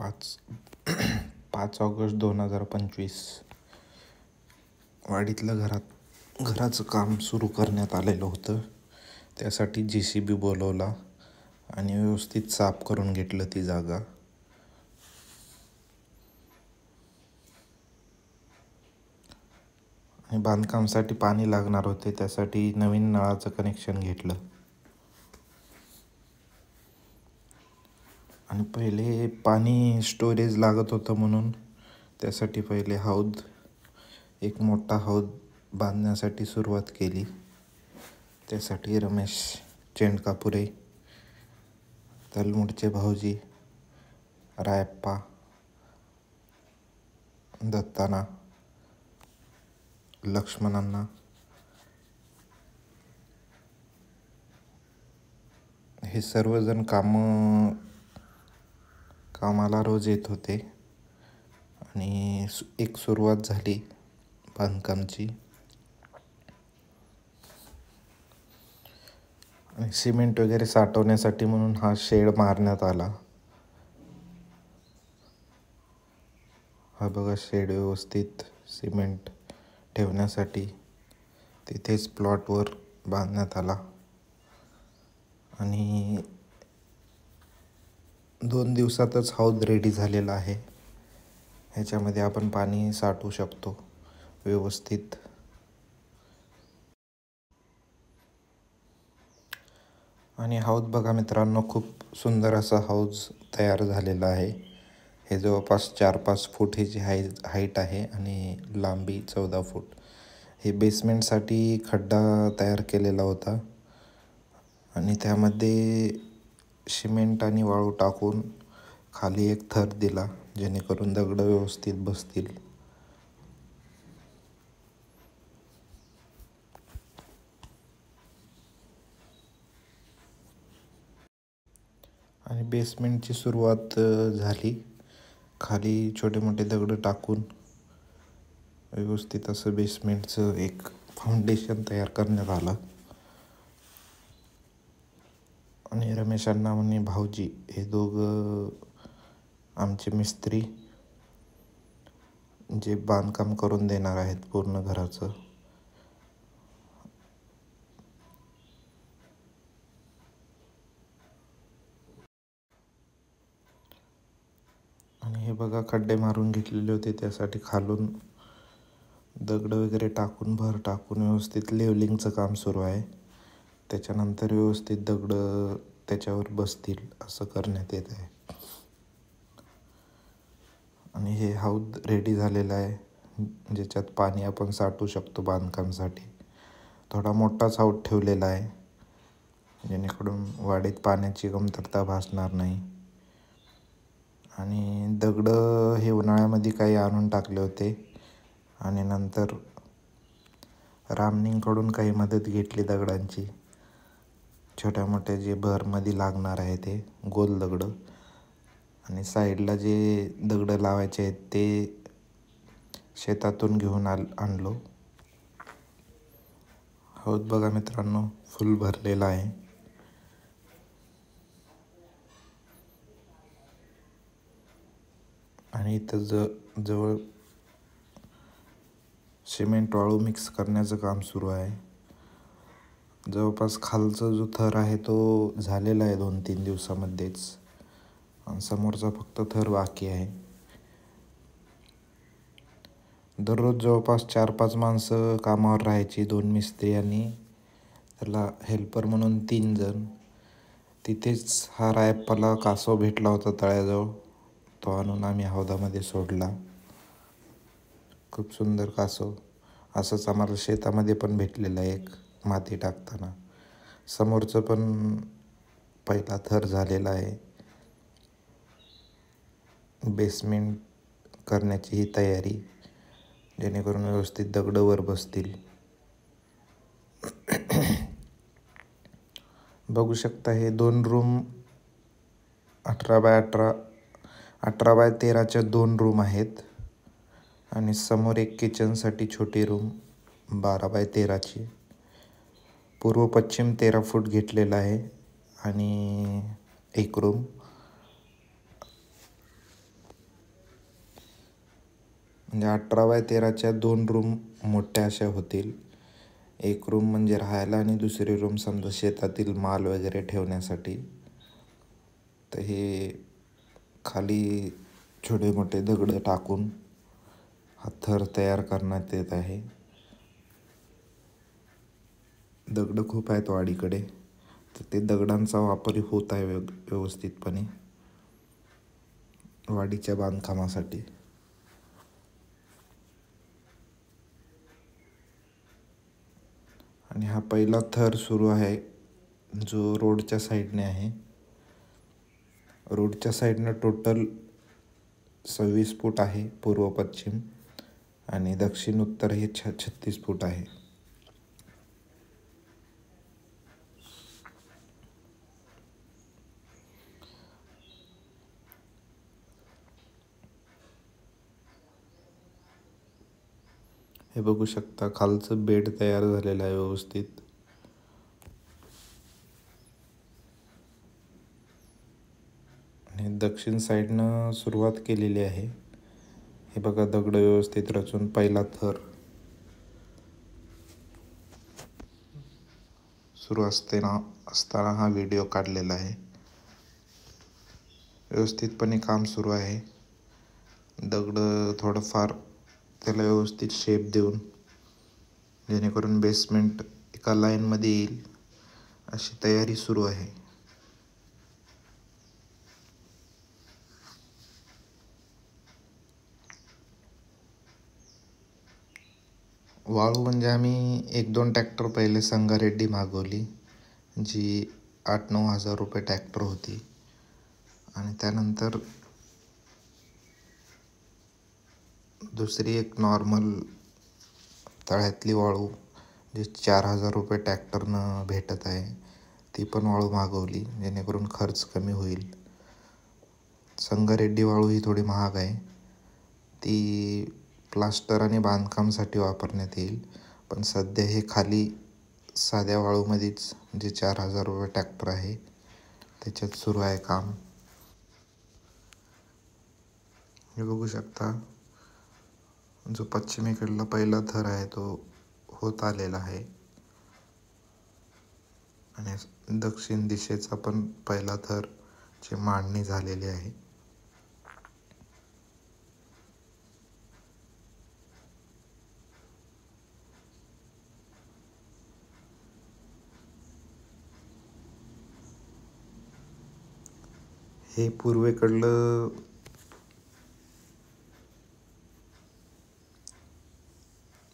पाच 5 ऑगस्ट 2025 वाडीतलं घराचं काम सुरू करण्यात आलेलं होतं. त्यासाठी JCB बोलवला आणि व्यवस्थित साफ करून घेतलं ती जागा. आणि बांधकामासाठी पाणी लागणार होते, त्यासाठी नवीन नळाचं कनेक्शन घेतलं. आणि पहिले पाणी स्टोरेज लागत होतं, म्हणून त्यासाठी पहिले एक मोठा हौद बांधण्यासाठी सुरुवात केली. त्यासाठी रमेश चेंडकापुरे, तलमुडचे भाऊजी, रायप्पा, दत्ताना, लक्ष्मणांना हे सर्वजण कामाला रोज येत होते. आणि एक सुरुवात झाली बांधकामची. आणि सिमेंट वगैरे साठवण्यासाठी म्हणून हा शेड मारण्यात आला. हा बघा, शेड व्यवस्थित सिमेंट ठेवण्यासाठी तिथेच प्लॉटवर बांधण्यात आला. आणि 2 दिवसातच हौद रेडी झालेला आहे. ह्याच्यामध्ये आपण पाणी साठवू शकतो व्यवस्थित. आणि हौद बघा मित्रांनो, खूप सुंदर असा हौद तयार झालेला आहे. हे जवळपास 4-5 फूट ह्याची हाईट आहे आणि लांबी 14 फूट. हे बेसमेंटसाठी खड्डा तयार केलेला होता आणि त्यामध्ये सिमेंट आणि वाळू टाकून खाली एक थर दिला, जेणेकरून दगड व्यवस्थित बसतील. आणि बेसमेंटची सुरुवात झाली. खाली छोटे मोठे दगड टाकून व्यवस्थित असं बेसमेंटचं एक फाउंडेशन तयार करण्यात आलं. आणि रमेश अण्णा आणि भाऊजी हे दोघं आमचे मिस्त्री, जे बांधकाम करून देणार आहेत पूर्ण घराचं. आणि हे बघा, खड्डे मारून घेतलेले होते, त्यासाठी खालून दगड वगैरे टाकून भर टाकून व्यवस्थित लेवलिंगचं काम सुरू आहे. त्याच्यानंतर व्यवस्थित दगड त्याच्यावर बसतील असं करण्यात येत आहे. आणि हे हौद रेडी झालेलं आहे, ज्याच्यात पाणी आपण साठवू शकतो बांधकामासाठी. थोडा मोठाच हौद ठेवलेला आहे, जेणेकरून वाडीत पाण्याची कमतरता भासणार नाही. आणि दगड हे उन्हाळ्यामध्ये काही आणून टाकले होते आणि नंतर रामनिंगकडून काही मदत घेतली दगडांची. छोट्या मोठ्या जे भरमध्ये लागणार आहे ते गोल दगड, आणि साईडला जे दगड लावायचे आहेत ते शेतातून घेऊन आणलो. हौद बघा मित्रांनो, फुल भरलेला आहे. आणि इथं जवळ सिमेंट वाळू मिक्स करण्याचं काम सुरू आहे. जवळपास खालचा जो थर आहे तो झालेला आहे 2-3 दिवसामध्येच, आणि समोरचा फक्त थर बाकी आहे. दररोज जवळपास 4-5 माणसं कामावर राहायची, 2 मिस्त्री आणि त्याला हेल्पर म्हणून 3 जण. तिथेच हा रायप्पाला कासव भेटला होता तळ्याजवळ, तो आणून आम्ही हौदामध्ये सोडला. खूप सुंदर कासव. असंच आम्हाला शेतामध्ये पण भेटलेलं आहे एक, माती टाकताना. समोरचं पण पहिला थर झालेला आहे. बेसमेंट करण्याची ही तयारी, जेणेकरून व्यवस्थित दगड वर बसतील. बघू शकता, हे 2 रूम 18x13च्या 2 रूम आहेत. आणि समोर एक किचनसाठी छोटी रूम 12x13ची. पूर्व पश्चिम 13 फूट घेतलेला आहे आणि एक रूम. म्हणजे 18x13च्या 2 रूम मोठ्या अशा होतील. एक रूम म्हणजे राहायला आणि दुसरी रूम समजा शेतातील माल वगैरे ठेवण्यासाठी. तर हे खाली छोटे मोठे दगड टाकून हा थर तयार करण्यात येत आहे. दगड खूप आहेत वाडीकडे, तर ते दगडांचा वापर होत आहे व्यवस्थितपणे वाडीच्या बांधकामासाठी. आणि हा पहिला थर सुरू आहे जो रोडच्या साईडने आहे. रोडच्या साईडनं टोटल 26 फूट आहे पूर्व पश्चिम, आणि दक्षिण उत्तर हे 36 फूट आहे. हे बघू शकता, खालचं बेड तयार झालेलं आहे व्यवस्थित. आणि दक्षिण साईडनं सुरुवात केलेली आहे. हे बघा, दगड व्यवस्थित रचून पहिला थर सुरू असताना हा व्हिडिओ काढलेला आहे. व्यवस्थितपणे काम सुरू आहे. दगड थोडंफार त्याला व्यवस्थित शेप देऊन, जेणेकरून बेसमेंट एका लाईनमध्ये येईल अशी तयारी सुरू आहे. वाळू म्हणजे आम्ही 1-2 ट्रॅक्टर पहिले संगारेड्डी मागवली, जी 8-9 हजार रुपये ट्रॅक्टर होती. आणि त्यानंतर दुसरी एक नॉर्मल तळ्यातली वाळू जी 4,000 रुपये ट्रॅक्टरनं भेटत आहे, ती पण वाळू मागवली, जेणेकरून खर्च कमी होईल. संगारेड्डी वाळू ही थोडी महाग आहे. ती प्लास्टर आणि बांधकामसाठी वापरण्यात येईल. पण सध्या हे खाली साध्या वाळूमध्येच, जे 4,000 रुपये ट्रॅक्टर आहे त्याच्यात सुरू आहे काम. हे बघू शकता, जो पश्चिमेकडला पहिला थर आहे तो होत आलेला आहे. आणि दक्षिण दिशेचा पण पहिला थर ची मांडणी झालेली आहे. हे पूर्वेकडलं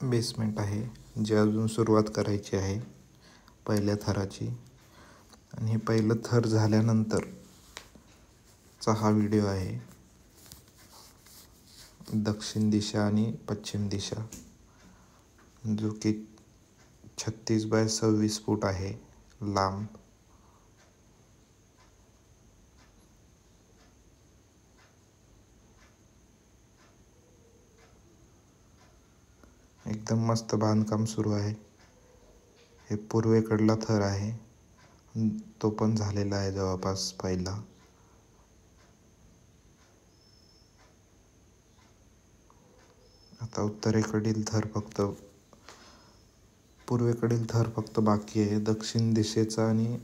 बेसमेंट आहे, जे अजून सुरुवात करायची आहे पहिल्या थराची. आणि हे पहिलं थर झाल्यानंतरचा हा व्हिडिओ आहे. दक्षिण दिशा आणि पश्चिम दिशा, जो की 36x26 फूट आहे लांब. एकदम मस्त बांधकाम सुरू आहे. हे पूर्वेकडला थर आहे, तो पण झालेला आहे जवळपास पहिला. आता पूर्वेकडील थर फक्त बाकी आहे. दक्षिण दिशेचा आणि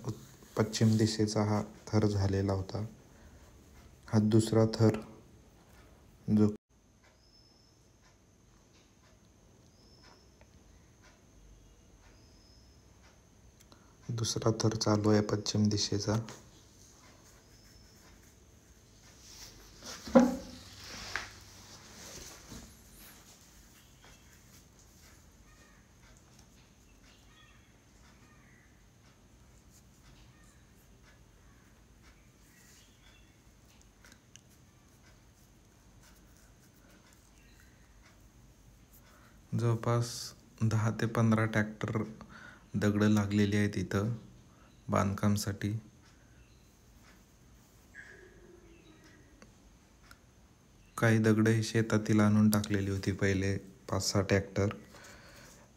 पश्चिम दिशेचा हा थर झालेला होता. हा दुसरा थर चालू आहे पश्चिम दिशेचा. जवळपास 10 ते 15 ट्रॅक्टर दगडं लागलेली आहेत इथं बांधकामसाठी. काही दगडं ही शेतातील आणून टाकलेली होती पहिले 5-6 ट्रॅक्टर.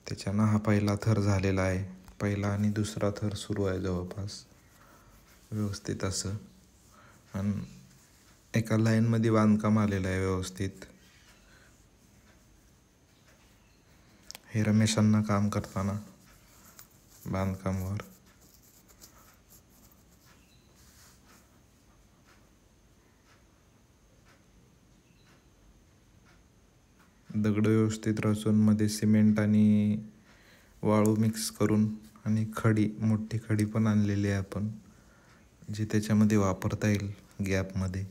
त्याच्यानं हा पहिला थर झालेला आहे. पहिला आणि दुसरा थर सुरू आहे जवळपास व्यवस्थित असं. आणि एका लाईनमध्ये बांधकाम आलेलं आहे व्यवस्थित. हे रमेशांना काम करताना बांधकामावर. दगड व्यवस्थित रचून मध्ये सिमेंट आणि वाळू मिक्स करून आणि खडी, मोठी खडी पण आणलेली आहे आपण, जी त्याच्यामध्ये वापरता येईल गॅपमध्ये.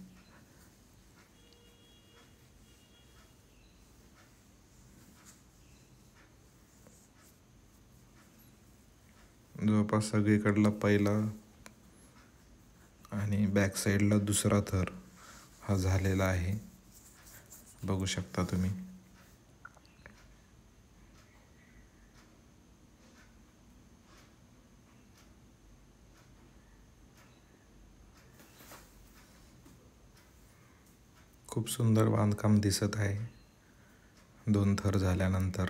जवळपास सगळीकडला पहिला आणि बॅक साईडला दुसरा थर हा झालेला आहे, बघू शकता तुम्ही. खूप सुंदर बांधकाम दिसत आहे 2 थर झाल्यानंतर.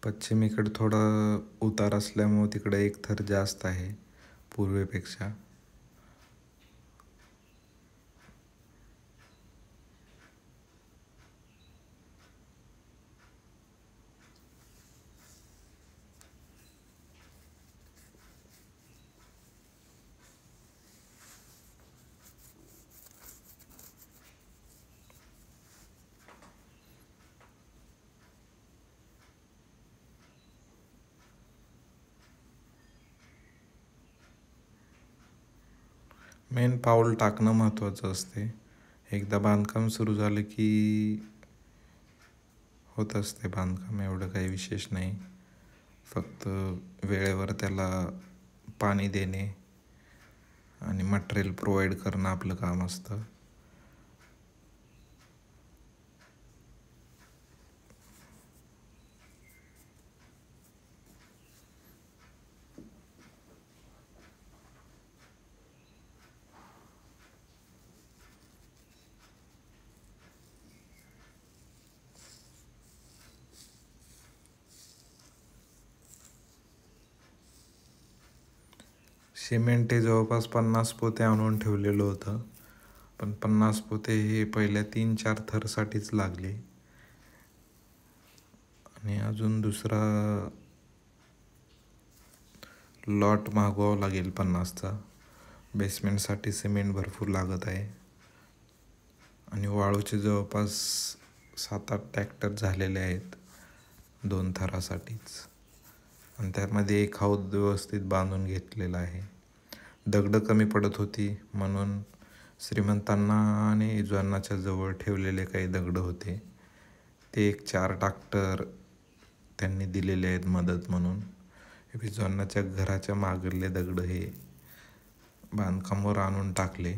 पश्चिमेकडे थोडा उतार असल्यामुळे तिकडे 1 थर जास्त आहे पूर्वेपेक्षा. मेन पाऊल टाकणं महत्त्वाचं असते. एकदा बांधकाम सुरू झालं की होत असते बांधकाम, एवढं काही विशेष नाही. फक्त वेळेवर त्याला पाणी देणे आणि मटेरियल प्रोव्हाइड करणं आपलं काम असतं. सिमेंट हे जवळपास 50 पोते आणून ठेवलेलं होतं, पण 50 पोते हे पहिल्या 3-4 थरसाठीच लागले आणि अजून दुसरा लॉट मागवावा लागेल 50चा. बेसमेंटसाठी सिमेंट भरपूर लागत आहे आणि वाळूचे जवळपास 7-8 ट्रॅक्टर झालेले आहेत 2 थरासाठीच. आणि त्यामध्ये एक हौद व्यवस्थित बांधून घेतलेला आहे. दगडं कमी पडत होती म्हणून श्रीमंतांना आणि इजवानाच्या जवळ ठेवलेले काही दगडं होते, ते 1-4 ट्रॅक्टर त्यांनी दिलेले आहेत मदत म्हणून. इजवानाच्या घराच्या मागले दगडं हे बांधकामावर आणून टाकले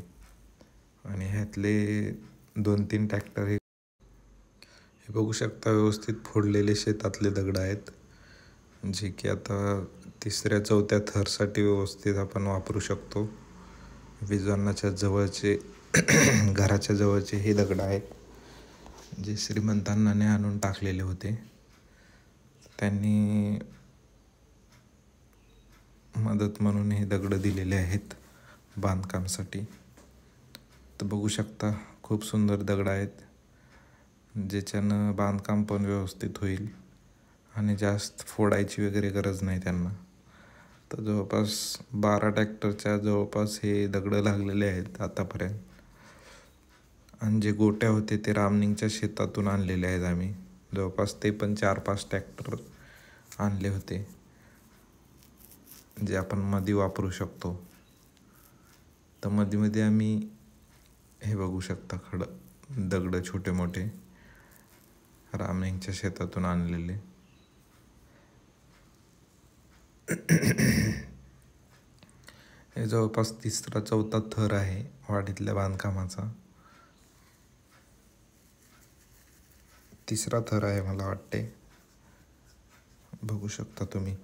आणि ह्यातले 2-3 ट्रॅक्टर हे बघू शकता व्यवस्थित फोडलेले शेतातले दगड आहेत, जे की आता 3ऱ्या-4थ्या थरसाठी व्यवस्थित आपण वापरू शकतो. विजवानाच्या जवळचे घराच्या जवळचे हे दगड आहेत, जे श्रीमंतांना आणून टाकलेले होते. त्यांनी मदत म्हणून हे दगड दिलेले आहेत बांधकामासाठी. तर बघू शकता खूप सुंदर दगड आहेत, ज्याच्यानं बांधकाम पण व्यवस्थित होईल आणि जास्त फोडायची वगैरे गरज नाही त्यांना. तर जवळपास 12 ट्रॅक्टरच्या जवळपास हे दगडं लागलेले आहेत आतापर्यंत. आणि जे गोट्या होते ते रामनिंगच्या शेतातून आणलेले आहेत आम्ही. जवळपास ते पण 4-5 ट्रॅक्टर आणले होते, जे आपण मध्ये वापरू शकतो. तर मध्ये आम्ही हे बघू शकता दगड छोटे मोठे रामनिंगच्या शेतातून आणलेले. हे जवळपास 3रा-4था थर आहे वाडीतल्या बांधकामाचा. 3रा थर आहे मला वाटते, बघू शकता तुम्ही.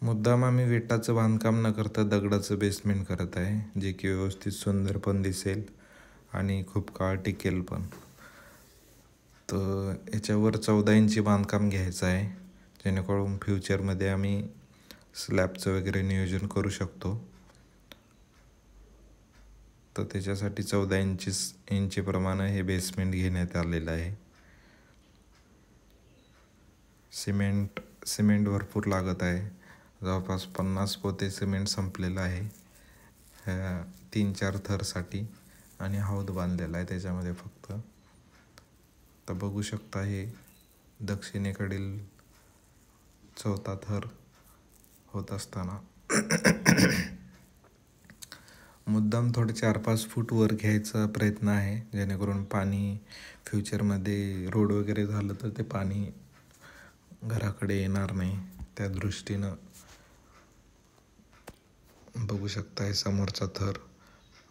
मुद्दाम आम्ही विटाचं बांधकाम न करता दगडाचं बेसमेंट करत आहे, जे की व्यवस्थित सुंदर पण दिसेल आणि खूप काळ टिकेल पण. तर याच्यावर 14 इंची बांधकाम घ्यायचं आहे, जेणेकरून फ्युचरमध्ये आम्ही स्लॅबचं वगैरे नियोजन करू शकतो. तर त्याच्यासाठी 14 इंचीप्रमाणे हे बेसमेंट घेण्यात आलेलं आहे. सिमेंट भरपूर लागत आहे. जवळपास 50 पोते सिमेंट संपलेलं आहे ह्या 3-4 थरसाठी, आणि हौद बांधलेला आहे त्याच्यामध्ये फक्त. तर बघू शकता हे दक्षिणेकडील 4था थर होत असताना मुद्दाम थोडे 4-5 फूट वर घ्यायचा प्रयत्न आहे, जेणेकरून पाणी फ्युचरमध्ये रोड वगैरे झालं तर ते पाणी घराकडे येणार नाही, त्या दृष्टीनं. बघू शकता हे समोरचा थर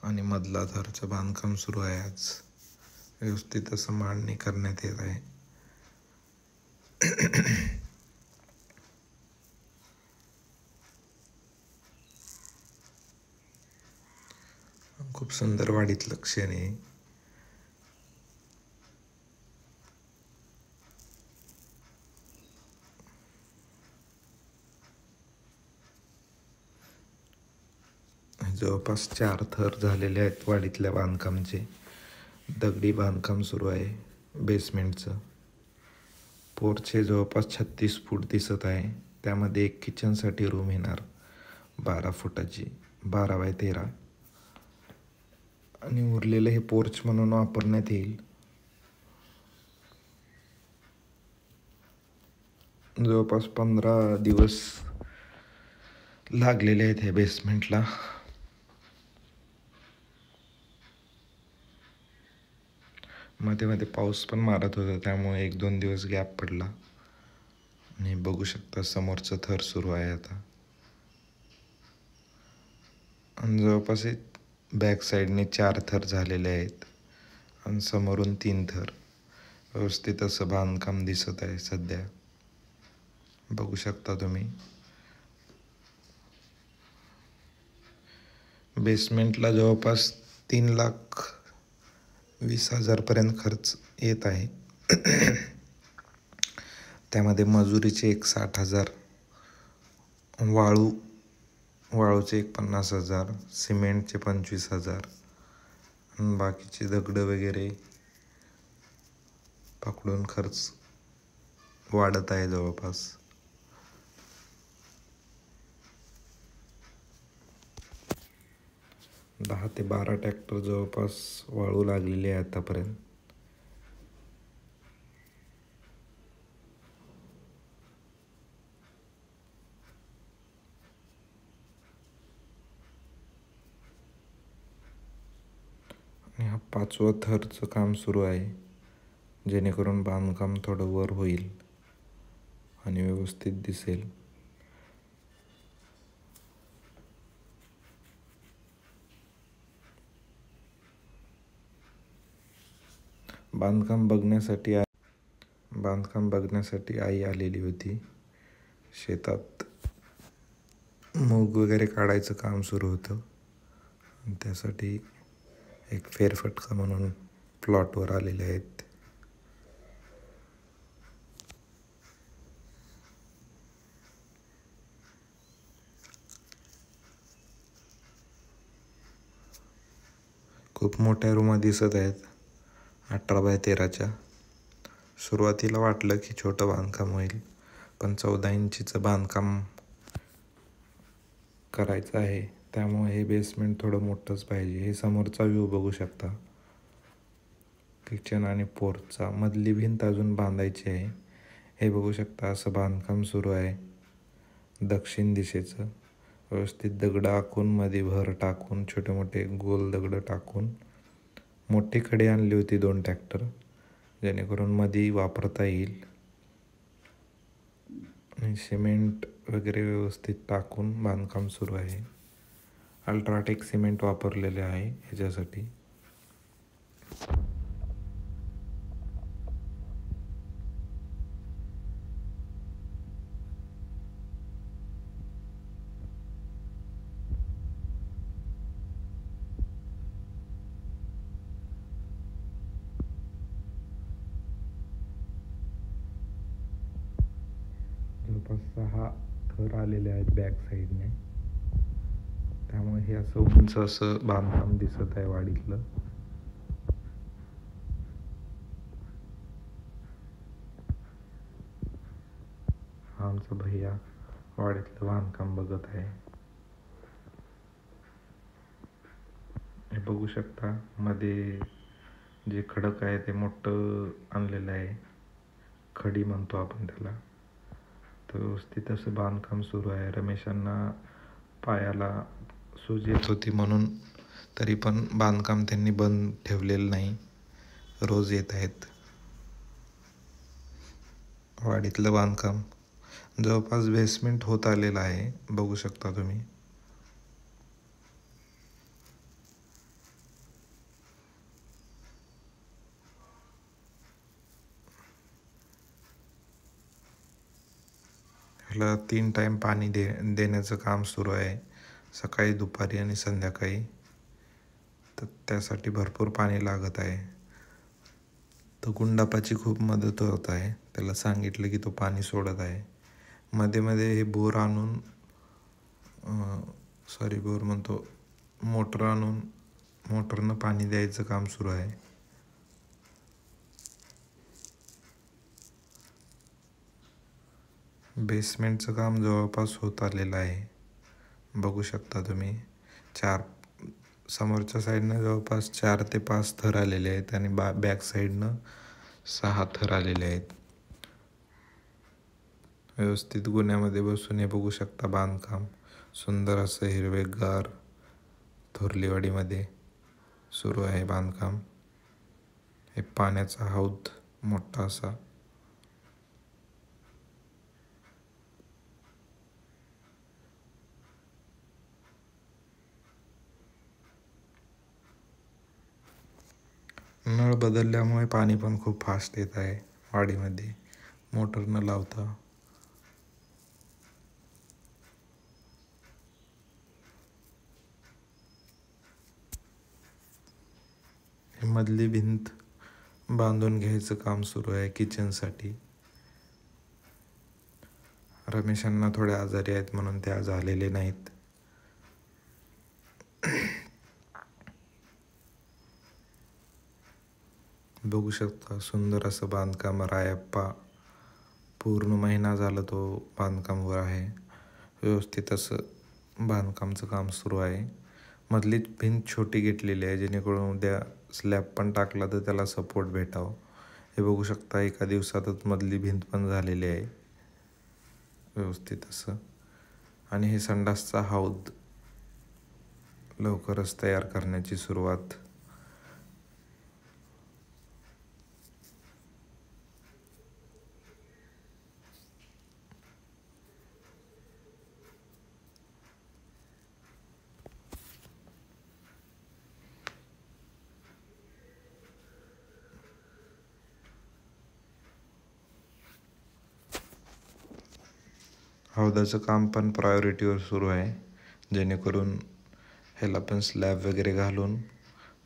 आणि मधला थरचं बांधकाम सुरू आहे. आज व्यवस्थित असं मांडणी करण्यात येत आहे. खूप सुंदर वाढीतलं क्षण आहे. जवळपास 4 थर झालेले आहेत वाडीतल्या बांधकामचे. दगडी बांधकाम सुरू आहे बेसमेंटचं. पोर्च हे जवळपास 36 फूट दिसत आहे. त्यामध्ये एक किचनसाठी रूम येणार 12 फुटाची, 12x13, आणि उरलेलं हे पोर्च म्हणून वापरण्यात येईल. जवळपास 15 दिवस लागलेले आहेत हे बेसमेंटला. मध्ये मध्ये पाऊस पण मारत होता, त्यामुळे 1-2 दिवस गॅप पडला. आणि बघू शकता समोरचं थर सुरू आहे आता. आणि जवळपास बॅक साईडने 4 थर झालेले आहेत आणि समोरून 3 थर. व्यवस्थित असं बांधकाम दिसत आहे सध्या, बघू शकता तुम्ही. बेसमेंटला जवळपास 3,20,000 पर्यंत खर्च येत आहे. त्यामध्ये मजुरीचे एक 60,000, वाळूचे एक 50,000, सिमेंटचे 25,000, आणि बाकीचे दगड वगैरे पकडून खर्च वाढत आहे. जवळपास 10 ते 12 ट्रॅक्टर जवळपास वाळू लागलेली आहे आतापर्यंत. आणि हा 5वा थरचं काम सुरू आहे, जेणेकरून बांधकाम थोडं वर होईल आणि व्यवस्थित दिसेल. बांधकाम बघण्यासाठी आई आलेली होती. शेतात मूग वगैरे काढायचं काम सुरू होतं, त्यासाठी एक फेरफटका म्हणून प्लॉटवर आलेले आहेत. खूप मोठ्या रूमा दिसत आहेत 18x13च्या. सुरुवातीला वाटलं की छोटं बांधकाम होईल, पण 14 इंचीचं बांधकाम करायचं आहे, त्यामुळे हे बेसमेंट थोडं मोठंच पाहिजे. हे समोरचा व्ह्यू बघू शकता किचन आणि पोर्चचा. मधली भिंत अजून बांधायची आहे. हे बघू शकता असं बांधकाम सुरू आहे दक्षिण दिशेचं. व्यवस्थित दगड आखून, मध्ये भर टाकून, छोटे मोठे गोल दगड टाकून मोठी खडी आणली होती 2 ट्रॅक्टर, जेणेकरून मध्ये वापरता येईल. आणि सिमेंट वगैरे व्यवस्थित टाकून बांधकाम सुरू आहे. अल्ट्राटेक सिमेंट वापरलेले आहे ह्याच्यासाठी. जवळपास 6 थर आलेले आहेत बॅक साईडने. त्यामुळे हे असं उंच असं बांधकाम दिसत आहे वाडीतलं. हा आमचा भैया वाडीतलं बांधकाम बघत आहे. हे बघू शकता मध्ये जे खडक आहे ते मोठं आणलेलं आहे. खडी म्हणतो आपण त्याला. तर व्यवस्थित असं बांधकाम सुरू आहे. रमेशांना पायाला सूज येत होती म्हणून तरी पण बांधकाम त्यांनी बंद ठेवलेलं नाही, रोज येत आहेत. वाडीतलं बांधकाम जवळपास बेसमेंट होत आलेलं आहे, बघू शकता तुम्ही. ह्याला 3 टाईम पाणी देण्याचं काम सुरू आहे, सकाळी, दुपारी आणि संध्याकाळी. तर त्यासाठी भरपूर पाणी लागत आहे. तर गुंडापाची खूप मदत होत आहे. त्याला सांगितलं की तो पाणी सोडत आहे. मध्ये मध्ये हे बोर आणून बोर म्हणतो मोटर आणून मोटरनं पाणी द्यायचं काम सुरू आहे. बेसमेंटचं काम जवळपास होत आलेलं आहे, बघू शकता तुम्ही. समोरच्या साईडनं जवळपास 4 ते 5 थर आलेले आहेत आणि बॅक साईडनं 6 थर आलेले आहेत. व्यवस्थित गुन्ह्यामध्ये बसून हे बघू शकता बांधकाम सुंदर असं हिरवेगार थोरलीवाडीमध्ये सुरू आहे बांधकाम. हे पाण्याचा हौद मोठा असा. नळ बदलल्यामुळे पाणी पण खूप फास्ट येत आहे वाडीमध्ये, मोटर न लावता. हे मधली भिंत बांधून घ्यायचं काम सुरू आहे किचनसाठी. रमेशांना थोडे आजारी आहेत म्हणून ते आज आलेले नाहीत. बघू शकता सुंदर असं बांधकाम. रायप्पा पूर्ण महिना झाला तो बांधकामावर आहे. व्यवस्थित असं बांधकामचं काम सुरू आहे. मधली भिंत छोटी घेतलेली आहे जेणेकरून उद्या स्लॅब पण टाकला तर त्याला सपोर्ट भेटावं. हे बघू शकता एका दिवसातच मधली भिंत पण झालेली आहे व्यवस्थित असं. आणि हे संडासचा हौद लवकरच तयार करण्याची सुरुवात. हौदाचं काम पण प्रायोरिटीवर सुरू आहे जेणेकरून ह्याला पण स्लॅब वगैरे घालून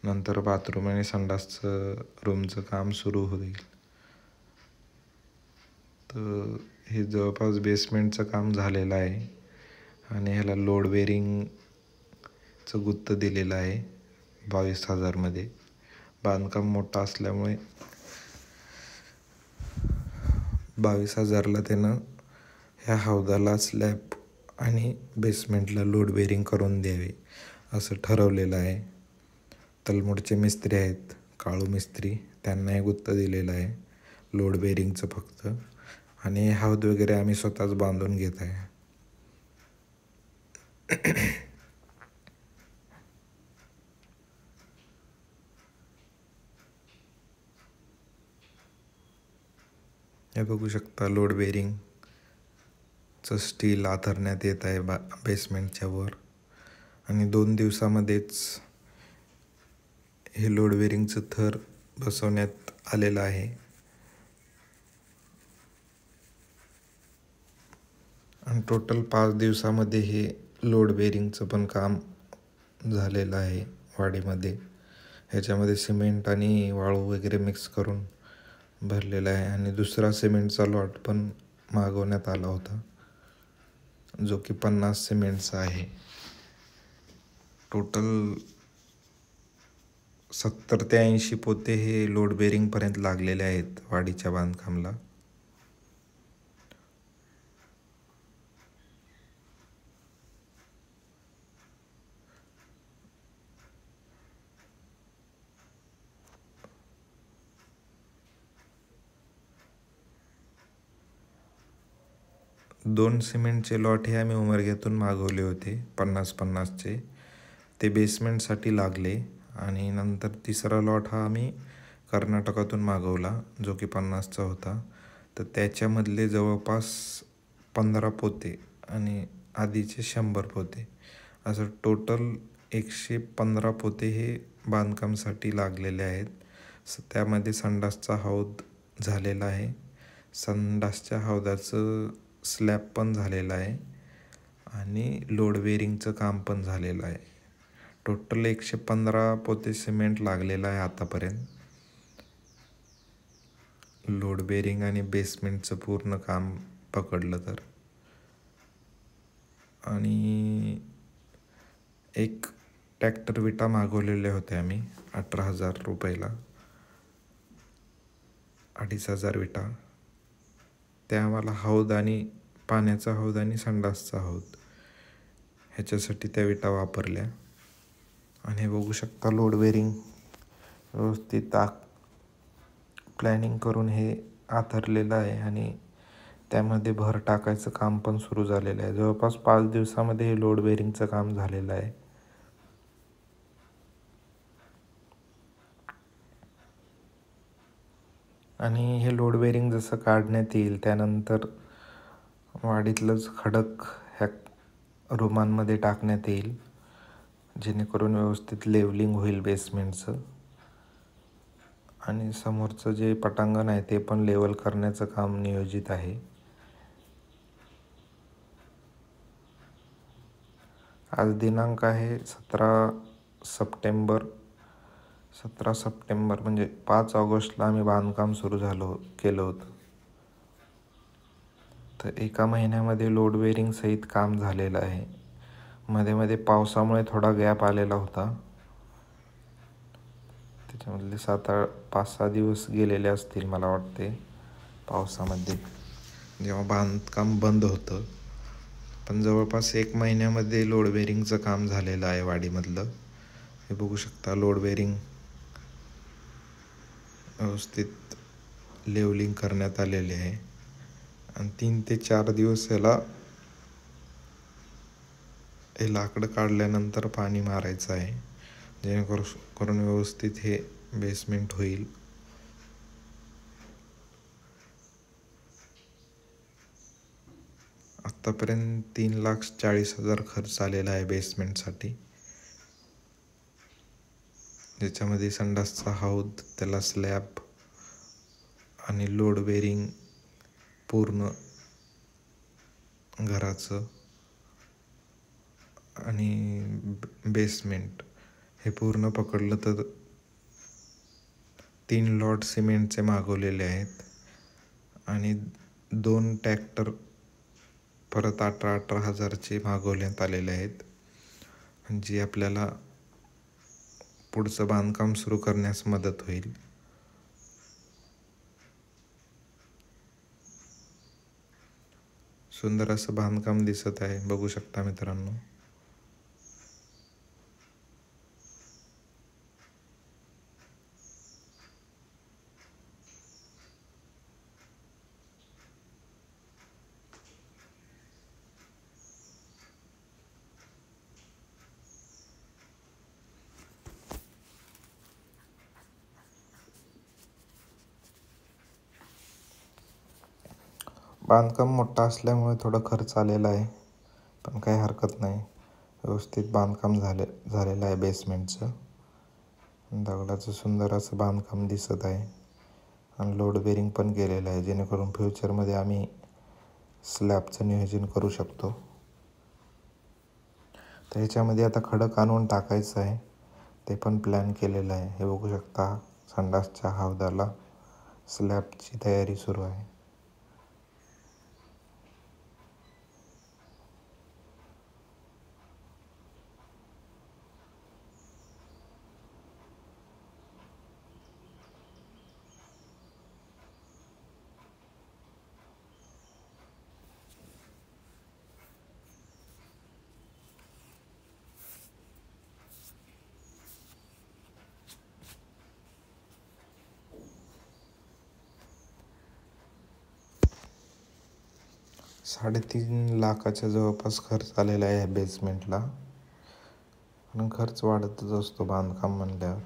नंतर बाथरूम आणि संडासचं रूमचं काम सुरू होईल. तर हे जवळपास बेसमेंटचं काम झालेलं आहे आणि ह्याला लोड बेरिंगचं गुत्त दिलेलं आहे 22,000 बांधकाम मोठं असल्यामुळे 22,000ला त्यानं ह्या हौदाला स्लॅब आणि बेसमेंटला लोड बेरिंग करून द्यावे असं ठरवलेलं आहे. तलमोडचे मिस्त्री आहेत, काळू मिस्त्री, त्यांना हे गुत्त दिलेलं आहे लोड बेरिंगचं फक्त. आणि हौद वगैरे आम्ही स्वतःच बांधून घेत आहे. हे बघू शकता लोड बेरिंगचं स्टील आथरण्यात येत आहे बेसमेंटच्या वर. आणि 2 दिवसामध्येच हे लोड बेरिंगचं थर बसवण्यात आलेलं आहे. आणि टोटल 5 दिवसामध्ये हे लोड बेरिंगचं पण काम झालेलं आहे वाडीमध्ये. ह्याच्यामध्ये सिमेंट आणि वाळू वगैरे मिक्स करून भरलेला आहे. आणि दुसरा सिमेंटचा लॉट पण मागवण्यात आला होता. जो की 50 सिमेंटचा आहे. टोटल 70 ते 80 पोते हे लोड बेरिंगपर्यंत लागलेले आहेत वाडीच्या बांधकामला. दोन सिमेंटचे लॉट हे आम्ही उमरग्यातून मागवले होते 50-50चे. ते बेसमेंटसाठी लागले. आणि नंतर तिसरा लॉट हा आम्ही कर्नाटकातून मागवला जो की 50चा होता. तर त्याच्यामधले जवळपास 15 पोते आणि आधीचे 100 पोते, असं टोटल 115 पोते हे बांधकामसाठी लागलेले आहेत. त्यामध्ये संडासचा हौद झालेला आहे. संडासच्या हौदाचं स्लॅब पण झालेलं आहे आणि लोड बेरिंगचं काम पण झालेलं आहे. टोटल 115 पोते सिमेंट लागलेलं आहे आतापर्यंत. लोड बेरिंग आणि बेसमेंटचं पूर्ण काम पकडलं तर. आणि एक ट्रॅक्टर विटा मागवलेले होते आम्ही 18,000 रुपयाला, 2,500 विटा. त्या आम्हाला हौद आणि पाण्याचा हौद आणि संडासचा हौद ह्याच्यासाठी त्या विटा वापरल्या. आणि हे बघू शकता लोड बेरिंग व्यवस्थित प्लॅनिंग करून हे आथरलेलं आहे आणि त्यामध्ये भर टाकायचं काम पण सुरू झालेलं आहे. जवळपास 5 दिवसामध्ये हे लोड बेरिंगचं काम झालेलं आहे. आणि हे लोड बेरिंग जसं काढण्यात येईल त्यानंतर वाडीतलंच खडक ह्या रूमांमध्ये टाकण्यात येईल, जेणेकरून व्यवस्थित लेवलिंग होईल बेसमेंटचं. आणि समोरचं जे पटांगण आहे ते पण लेवल करण्याचं काम नियोजित आहे. आज दिनांक आहे 17 सप्टेंबर म्हणजे 5 ऑगस्टला आम्ही बांधकाम सुरू केलं होतं. तर एका महिन्यामध्ये लोड बेरिंग सहित काम झालेलं आहे. मध्ये पावसामुळे थोडा गॅप आलेला होता. त्याच्यामधले 5-6 दिवस गेलेले असतील मला वाटते पावसामध्ये, जेव्हा बांधकाम बंद होतं. पण जवळपास 1 महिन्यामध्ये लोड बेरिंगचं काम झालेलं आहे वाडीमधलं. हे बघू शकता लोड बेरिंग व्यवस्थित लेवलिंग करण्यात आलेले आहे. आणि 3 ते 4 दिवस हे लाकडं काढल्यानंतर पाणी मारायचं आहे, जेणेकरून व्यवस्थित हे बेसमेंट होईल. आत्तापर्यंत 3,40,000 खर्च आलेला आहे बेसमेंटसाठी, ज्याच्यामध्ये संडासचा हौद, त्याला स्लॅब आणि लोड बेरिंग पूर्ण घराचं आणि बेसमेंट हे पूर्ण पकडलं तर 3 लॉट सिमेंटचे मागवलेले आहेत. आणि 2 ट्रॅक्टर परत 18,000चे मागवण्यात आलेले आहेत, जी आपल्याला पुढचं बांधकाम सुरू करण्यास मदत होईल. सुंदर असं बांधकाम दिसत आहे, बघू शकता मित्रांनो. बांधकाम मोठं असल्यामुळे थोडं खर्च आलेला आहे, पण काही हरकत नाही. व्यवस्थित बांधकाम झालेलं आहे बेसमेंटचं. दगडाचं सुंदर असं बांधकाम दिसत आहे. आणि लोड बेरिंग पण केलेलं आहे, जेणेकरून फ्युचरमध्ये आम्ही स्लॅबचं नियोजन करू शकतो. तर ह्याच्यामध्ये आता खडक आणून टाकायचं आहे, ते पण प्लॅन केलेलं आहे. हे बघू शकता संडासच्या हौदाला स्लॅबची तयारी सुरू आहे. 3.5 लाखाच्या जवळपास खर्च आलेला आहे ह्या बेसमेंटला. आणि खर्च वाढतच असतो बांधकाम म्हणल्यावर.